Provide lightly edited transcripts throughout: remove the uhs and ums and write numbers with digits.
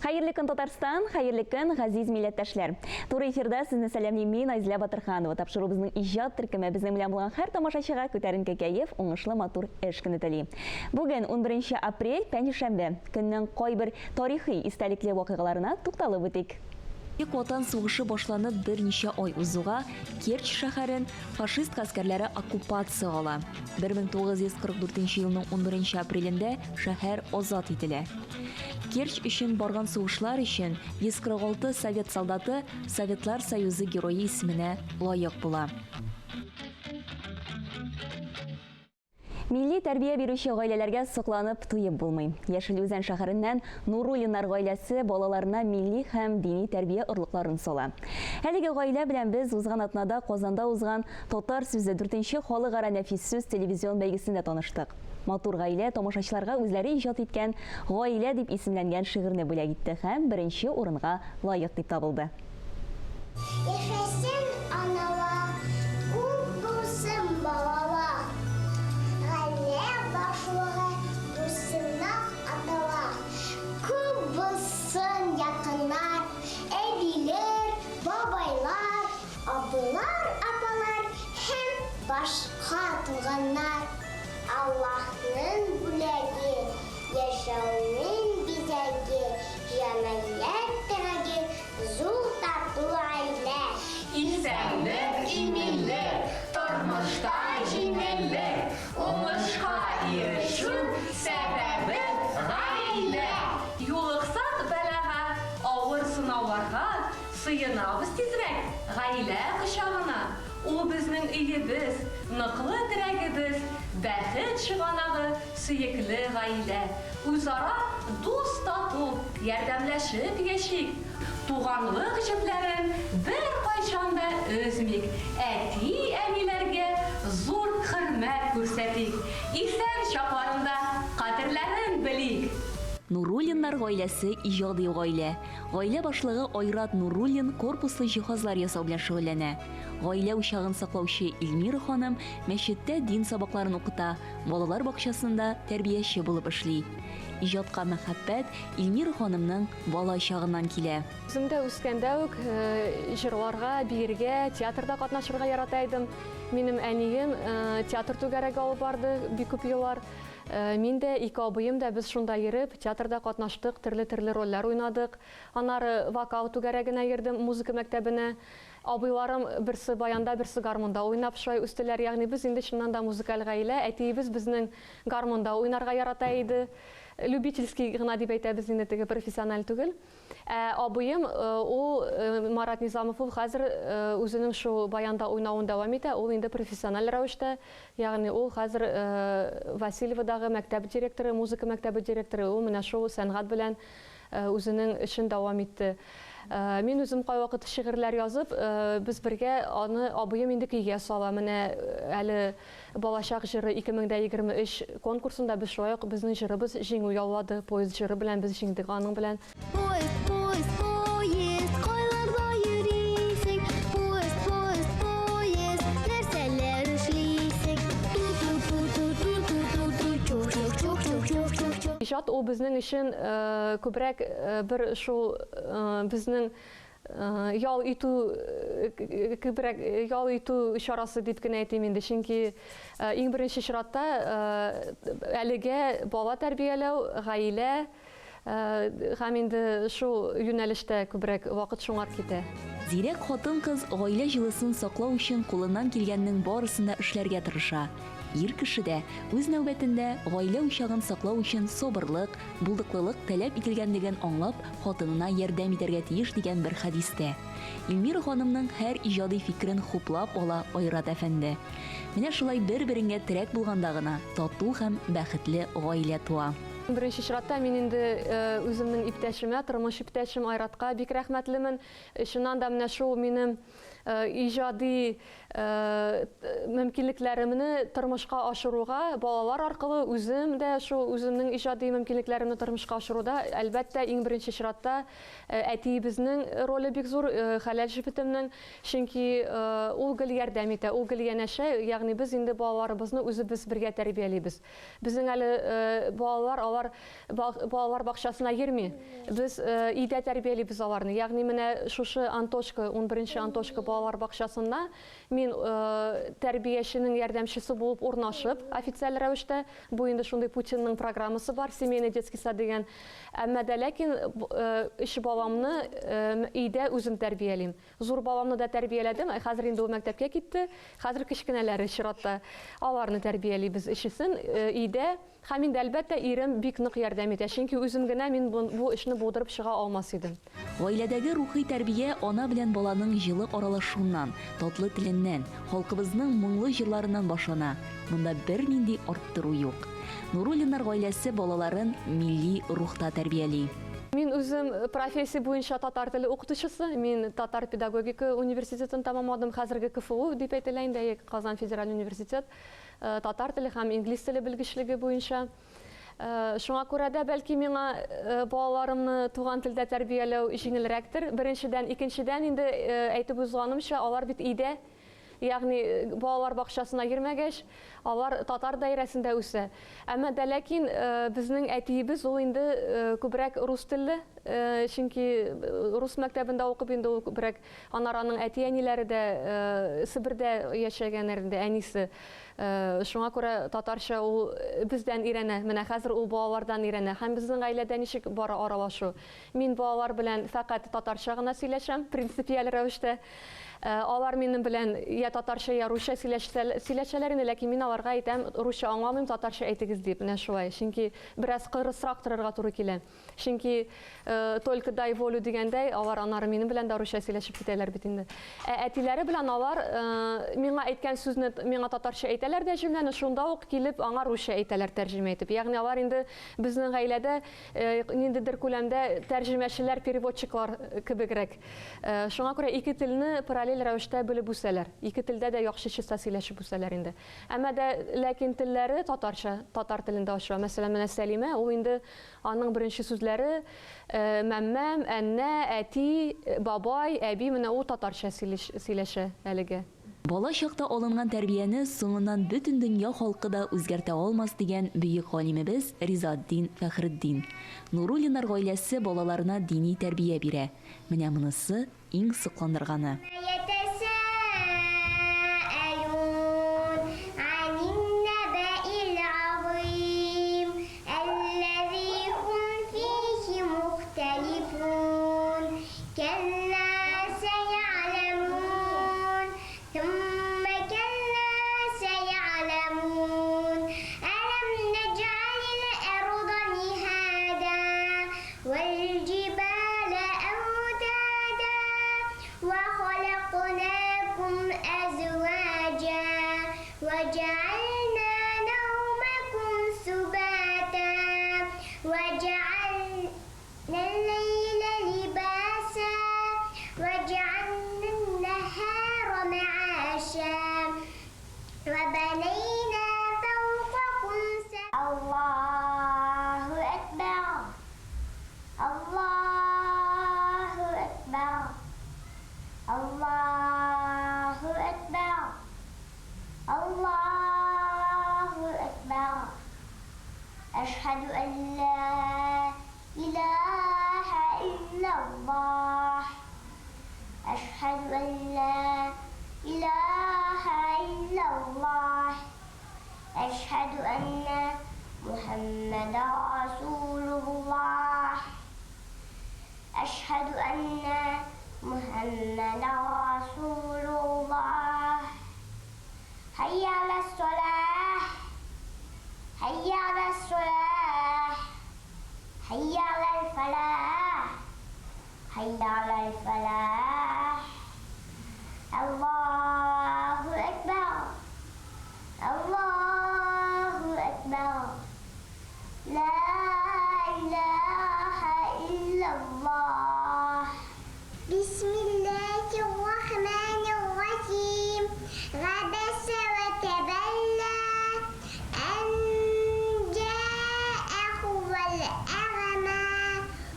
Hayırlı gün Татарстан, hayırlı gün газиз милләттәшләр. Туры эфирда сезне сәламлим мин Айзля Батырханова. Тапшырубызның иҗат төркеме безнең белән булган һәр тамашачыга күтәренке кәеф, уңышлы матур эш көне тели. Бүген 11 апрель, пәнҗешәмбе, көннең кайбер тарихи истәлекле вакыйгаларына тукталып үтик. Бөек Ватан сугышы башланып берничә ай узуга, Керчь шәһәрен фашист гаскәрләре оккупация ала. 1944 елның 11 апрелендә шәһәр азат ителә. Керчь өчен барган сугышлар өчен 146 совет солдаты Советлар Союзы герое исеменә лаек була. Milli тәрбия бирүче гаиләләргә сокланып туеп булмый. Яшел Үзән шәһәреннән Нуруллиннар гаиләсе балаларына милли һәм дини тәрбия орлыкларын сала. Әлеге гаилә белән без узган атнада Казанда узган Татар сүзе 4нче халыкара нәфис сүз телевизион бәйгесендә таныштык. Матур гаилә тамашачыларга үзләре иҗат иткән гаилә дип исемләнгән шигырьне бүләк итте һәм беренче урынга лаек дип табылды. Başqa tuğanlar Allah'ın бүләге, яшәүнең бизәге, җәмәгать тирәге, зур тату гаилә. Исәнлек, иминлек, тормышта җиңеллек, уңышка ирешү сәбәбе гаилә. Юлыксак бәлага, авыр сынауларга сыенабыз тизрәк гаилә кочагына. Ул безнең өебез, ныклы терәгебез, бәхет чыганагы, сөекле гаилә. Үзара дус тату, ярдәмләшеп яшик. Туганлык җепләрен бер кайчан да өзмик. Әти-әниләргә зур хөрмәт күрсәтик. Исән чакларында кадерләрен белик. Нуруллиннар гаиләсе иҗади гаилә. Гаилә башлыгы Айрат Нуруллин корпуслы җиһазлар ясау белән шөгыльләнә. Гаилә учагын саклаучы Илмира ханым мәчеттә дин сабакларын укыта, балалар бакчасында тәрбияче булып эшли. Иҗатка мәхәббәт Илмира ханымның бала чагыннан килә. Үземдә үскәндә үк җырларга, биергә, театрда катнашырга ярата идем. Минем әнием театр түгәрәгә алып барды бик күп еллар. Мин дә, ике абыем да без шунда йөреп, театрда катнаштык, төрле рольләр уйнадык. Аннары вокал түгәрәгенә йөрдем, музыка мәктәбенә. Абыйларым берсе баянда, берсе гармонда уйнап шулай үстеләр. Ягъни без инде шуннан да музыкаль гаилә. Әтиебез безнең гармонда уйнарга ярата иде. Любительский гына дип әйтәбез инде, теге профессиональ түгел. Абыем, ул Марат Низамов, ул хәзер үзенең шул баянда уйнавын дәвам итә. Ул инде профессиональ рәвештә, ягъни ул хәзер Васильевдагы мәктәп директоры, музыка мәктәбе директоры. Ул менә шул сәнгать белән үзенең эшен дәвам итте. Мин үзем кайвакыт шигырьләр язып, без бергә аны абыем инде көйгә сала. Менә әле балачак җыры 2023 конкурсында без шулай ук безнең җырыбыз җиңү яулады. Поезд җыры белән біз җиңдек аның белән. Иҗат ул безнең өчен күбрәк бер шул безнең ял итү чарасы дип кенә әйтим инде. Чөнки иң беренче чиратта әлегә бала тәрбияләү, гаилә һәм инде шул юнәлештә күбрәк вакыт шуңар китә. Зирәк хатын-кыз гаилә җылысын саклау өчен кулыннан килгәннең барысында эшләргә тырыша. Ир кеше дә үз нәүбәтендә гаилә учагын саклау өчен сабырлык, булдыклылык таләп ителгәнлеген аңлап, хатынына ярдәм итәргә тиеш дигән бер хәдистә. Илмира ханымның һәр иҗади фикрен хуплап ала Айрат әфәнде. Менә шулай бер-береңгә терәк булганда гына тату һәм бәхетле гаилә туа. Беренче чиратта мин инде үземнең иптәшемә, тормыш иптәшем Айратка бик рәхмәтлемен. Шуннан да менә шул минем иҗади мөмкинлекләремне тормышка ашыруга, балалар аркылы үзем дә шул үземнең иҗади мөмкинлекләремне тормышка ашыруда, әлбәттә, иң беренче чиратта әтиебезнең роле бик зур, Хәләл җефетемнең, чөнки ул гел ярдәм итә, ул гел янәшә, ягъни без инде балаларыбызны үзебез бергә тәрбиялибез. Безнең әле балалар балалар бакчасына йөрми. Без өйдә тәрбиялибез аларны. Ягъни менә шушы Антошка, 11-нче Антошка балалар бакчасында мин тәрбияченең ярдәмчесе булып урнашып, официаль рәвештә, бу инде шундый Путинның программасы бар, семейный детский сад дигән. Әмма дә ләкин өч баламны өйдә үзем тәрбиялим. Зур баламны да тәрбияләдем. Хәзер инде ул мәктәпкә китте. Хәзер кичкенәләре чиратта аларны тәрбиялибез өчесен өйдә. Һәм инде әлбәттә ирем бик нык ярдәм итә, чөнки үзем генә мин бу эшне булдырып чыга алмас идем. Гаиләдәге рухи тәрбия ана белән баланың җылы аралашуыннан, татлы теленнән, халкыбызның моңлы җырларыннан башлана. Монда бернинди арттыру юк. Нуруллиннар гаиләсе балаларын милли рухта тәрбияли. Мин үзем профессия буенча татар теле укытучысы. Мин татар педагогика университетын тәмамладым. Хәзерге КФУ дип әйтелә инде, Казан федераль университет. Татар теле һәм инглиз теле белгечлеге буенча. Шуңа күрә дә бәлки миңа балаларымны туган телдә тәрбияләү җиңелрәктер. Беренчедән, икенчедән инде әйтеп узганымча, алар бит өйдә, ягъни балалар бакчасына йөрмәгәч, алар татар даирәсендә үсә. Әмма дә ләкин безнең әтиебез ул инде күбрәк рус телле, чөнки рус мәктәбендә укып инде ул күбрәк анараның әти-әниләре дә Себердә яшәгәннәр инде, әнисе. Шуңа күрә татарча ул бездән өйрәнә. Менә хәзер ул балалардан өйрәнә. Һәм безнең гаиләдә ничек бара аралашу. Мин балалар белән фақат татарча гына сөйләшәм, принципиаль рәвештә. Алар минем белән я татарча, я русча сөйләшәләр инде, ләкин мин аларга әйтәм, русча аңламыйм, татарча әйтегез дип, менә шулай. Чөнки бераз кырысрак торырга туры килә. Чөнки только дай волю дигәндәй, алар анары минем белән дә русча сөйләшеп китәләр бит инде. Әтиләре белән алар миңа әйткән сүзне миңа татарча әйтәләр дә җөмләне, шунда ук килеп аңа русча әйтәләр тәрҗемә итеп. Ягъни алар инде безнең гаиләдә ниндидер күләмдә тәрҗемәчеләр, переводчиклар кебегрәк. Шуңа күрә ике телне параллель рәвештә белеп үсәләр. Ике телдә дә яхшыча сөйләшеп үсәләр инде. Әмма дә ләкин телләре татарча, татар телендә аша. Мәсәлән, менә Сәлимә, ул инде аның беренче сүзләре мәммәм, әннә, әти, бабай, әби, менә ул татарча сөйләшә әлегә. Бала чакта алынган тәрбияне соңыннан бөтен дөнья халкы да үзгәртә алмас дигән бөек галимебез Ризаддин Фәхретдин. Нуруллинар гаиләсе балаларына дини тәрбия бирә. Менә монысы иң сокландырганы. أشهد أن لا إله إلا الله أشهد أن لا إله إلا الله أشهد أن محمدا رسول الله أشهد أن محمدا رسول الله حي على الصلاة حي على الصلاة حي على الفلاح حي على الفلاح الله أكبر الله أكبر لا إله إلا الله بسم الله الرحمن الرحيم عبس وتولى أن جاءه الأعمى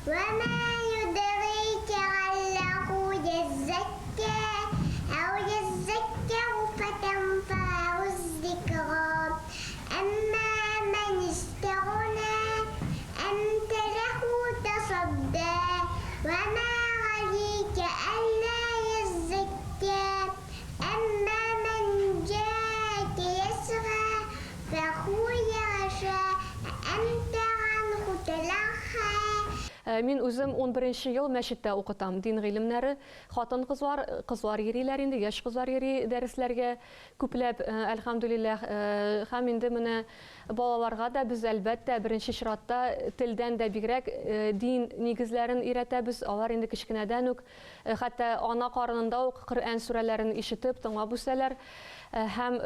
وما يدريك لعله يزكى أو يزكى Мин үзем 11 ел мәчеттә укытам. Дин гыйлемнәре, кызлар йөриләр инде, яшь кызлар йөри дәресләргә күпләп, әлхәмдүлиллаһ. Һәм инде менә балаларга да без әлбәттә беренче чиратта телдән дә бигрәк дин нигезләрен өйрәтәбез. Алар инде кечкенәдән үк, хәтта ана карынында ук Коръән сүрәләрен ишетеп, тыңлап үсәләр. Һәм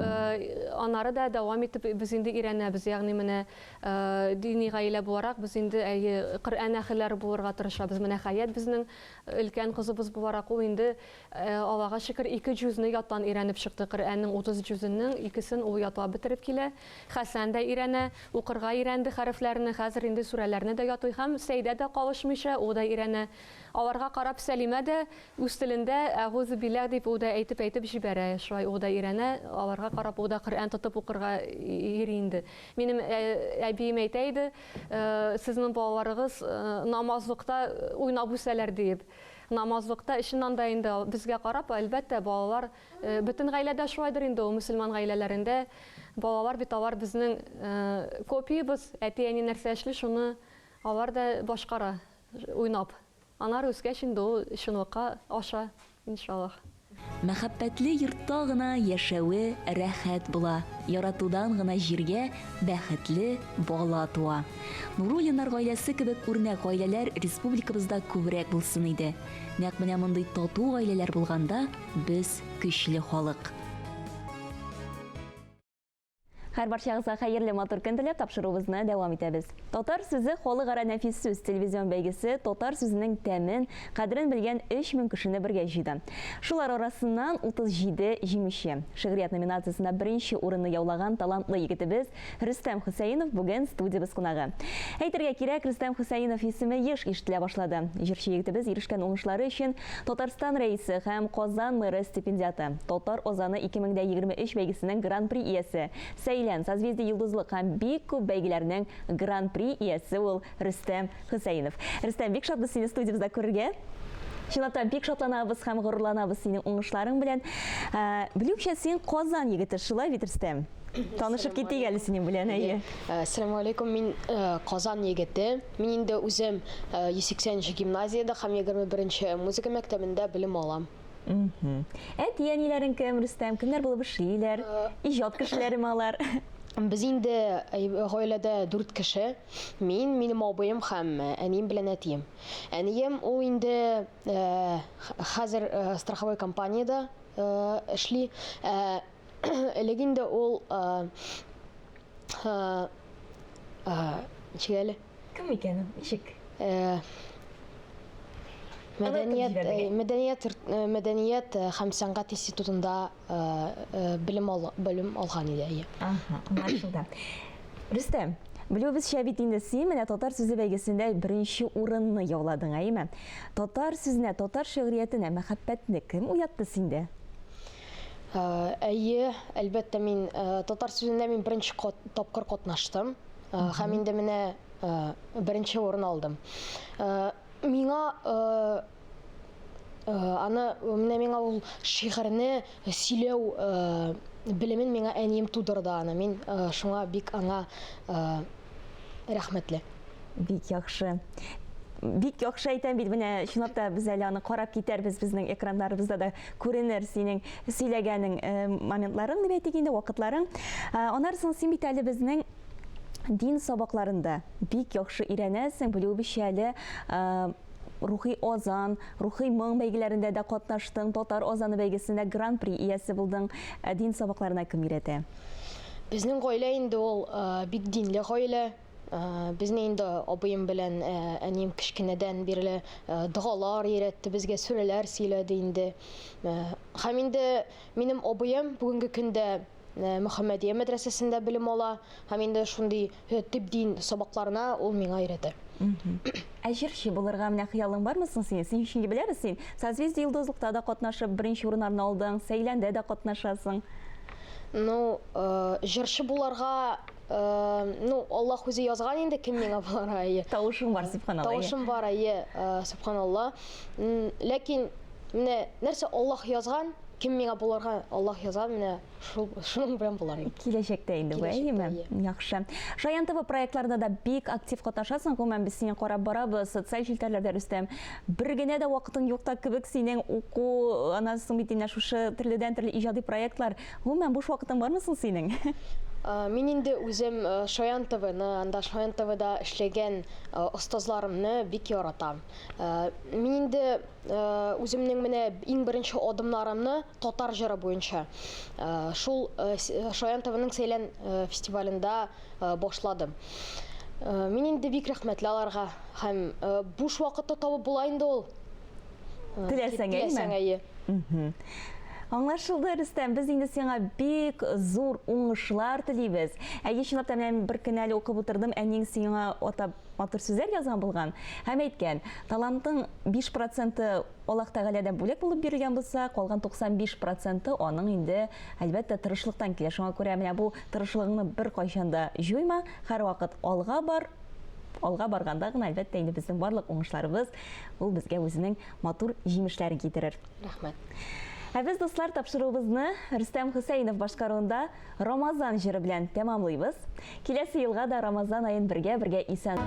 анары да дәвам итеп без инде өйрәнәбез. Ягъни менә дини гаилә буларак без инде Коръән әһелләре булырга тырышабыз. Менә Хаят безнең өлкән кызыбыз буларак ул инде Аллага шөкер 2 җүзне яттан өйрәнеп чыкты. Коръәннең 30 җүзенең 2сен ул ятлап бетереп килә. Хәсән дә өйрәнә, укырга өйрәнде хәрефләрне, хәзер инде сүрәләрне дә ятый. Һәм Сәйдә дә калышмыйча, ул да өйрәнә. Аларга карап Сәлимә дә үз телендә әгъузу биллаһ дип ул да әйтеп җибәрә. Шулай ул да өйрәнә. Аларга карап ул да Коръән тотып укырга йөри инде. Минем әбием әйтә иде, сезнең балаларыгыз намазлыкта уйнап үсәләр дип. Намазлыкта ишеннән дә инде безгә карап, әлбәттә балалар бөтен гаиләдә шулайдыр инде, ул мөселман гаиләләрендә балалар бит алар безнең копиябыз, әти-әни нәрсә эшли, шуны алар да башкара уйнап. Анар үскәч инде ул шунлыкка аша, иншаллах. Мәхәббәтле йортта гына яшәүе рәхәт була. Яратудан гына җиргә бәхетле бала туа. Нуруллиннар гаиләсе кебек үрнәк гаиләләр республикабызда күбрәк булсын иде. Нәкъ менә мондый тату гаиләләр булганда без көчле халык. Һәр барчагызга хәерле матур көн теләп тапшыруыбызны дәвам итәбез. Татар сүзе халыкара нәфис сүз телевизион бәйгесе татар сүзенең тәмен, кадерен белгән 3000 кешене бергә җыйды. Шулар арасыннан 37 җиңүче. Шигърият номинациясендә беренче урынны яулаган талантлы егетебез Рөстәм Хөсәенов бүген студиябыз кунагы. Әйтергә кирәк, Рөстәм Хөсәенов исеме еш ишетелә башлады. Җырчы егетебез ирешкән уңышлары өчен Татарстан рәисе һәм Казан мэры стипендиаты, Татар озаны 2023 бәйгесенең гран-при иясе, Созвездие йолдызлык һәм бик күп бәйгеләрнең гран-при иясе ул Рөстәм Хөсәенов. Рөстәм, бик шатбыз сине студиябызда күрергә. Чынлап бик шатланабыз һәм горурланабыз синең уңышларың белән. Белүчә син Казан егете, шулай бит Рөстәм? Танышып киттек әле синең белән, әйе. Ассаламу алейкум, мин Казан егете. Мин инде үзем 180 гимназиядә һәм 21 музыка мәктәбендә белем алам. Әти-әниләрең кем, Рөстәм? Кемнәр булып эшлиләр? Иҗат кешеләреме алар? Без инде гаиләдә 4 кеше. Мин, минем абыем һәм әнием белән әтием. Әнием ул инде хәзер страховой компанияда эшли. Элек инде ул ничек Кем икән? Ничек? Мәдәният һәм сәнгать институтында белем алган иде. Аңлашылды. Рөстәм, белүебезчә бит инде син менә татар сүзе бәйгесендә беренче урынны яуладың, әйеме? Татар сүзенә, татар шигъриятенә мәхәббәтне кем уятты синдә? Әйе, әлбәттә мин татар сүзендә мин беренче тапкыр катнаштым. Һәм инде менә беренче урын алдым. Миңа миңа ул шигырьне сөйләү белемен миңа әнием тудырды аны. Мин шуңа бик аңа рәхмәтле. Бик яхшы. Бик яхшы әйтәм бит, менә чынлап та без әле аны карап китәрбез, безнең экраннарыбызда да күренер синең сөйләгәнең моментларың дип әйтик инде, вакытларың. Аннан соң син бит әле безнең дин сабакларында бик яхшы өйрәнәсең, белүебезчә әле рухи озан, рухи моң бәйгеләрендә дә катнаштың, татар озаны бәйгесендә гран-при иясе булдың. Дин сабакларына кем өйрәтә? Безнең гаилә инде ул бик динле гаилә. Безнең инде абыем белән әнием кичкенәдән бирле дугалар өйрәтте, безгә сүрәләр сөйләде инде. Һәм инде минем абыем бүгенге көндә Мөхәммәдия мәдрәсәсендә белем ала, һәм инде шундый төп дин сабакларына ул миңа өйрәтә. Җырчы булырга менә хыялың бармы син? Син өчен беләбез син. Созвездие йолдызлыкта да катнашып, беренче урыннарны алдың, Сәйләндә дә катнашасың. Җырчы буларга, Аллаһ үзе язган инде кем миңа буларга. Тавышың бар, субханалла. Тавышым бар, субханалла. Ләкин менә нәрсә Аллаһ язган, кем миңа буларга Аллах яза, менә шуның белән булармын. Киләчәктә инде бу, әйеме? Яхшы. Шаян ТВ проектларында да бик актив катнашасың. Гомумән без сине карап барабыз, социаль җилтәрләрдә Рөстәм. Бер генә дә вакытың юкта кебек синең уку, анасы бит инде шушы төрледән төрле иҗади проектлар. Гомумән буш вакытың бармы соң синең? Мин инде үзем Шаян ТВны, анда Шаян ТВда эшләгән остазларымны бик яратам. Мин инде үземнең менә иң беренче адымнарымны татар җыры буенча шул Шаян ТВның Сәйлән фестивалендә башладым. Мин инде бик рәхмәтле аларга һәм буш вакытта табып була инде ул. Теләсәң, әйеме? Аңлашылды, Рөстәм, біз инде сиңа бик зур уңышлар телибез. Чынлап та мен бер көн әле укып утырдым, әнең сиңа атап матур сүзләр язган булган. Һәм әйткән, талантың 5% Аллаһ Тәгаләдән бүләк булып бирелгән булса, калган 95% аның инде әлбәттә тырышлыктан килә. Шуңа күрә менә бу тырышлыгыңны бер кайчан да җуйма, һәрвакыт алга бар. Алга барганда гына әлбәттә инде безнең барлык уңышларыбыз ул безгә үзенең матур җимешләрен китерер. Рәхмәт. Без дуслар тапшыруыбызны Рөстәм Хусәйнов башкаруында Рамазан җыры белән тәмамлыйбыз. Киләсе елга да Рамазан аен бергә исән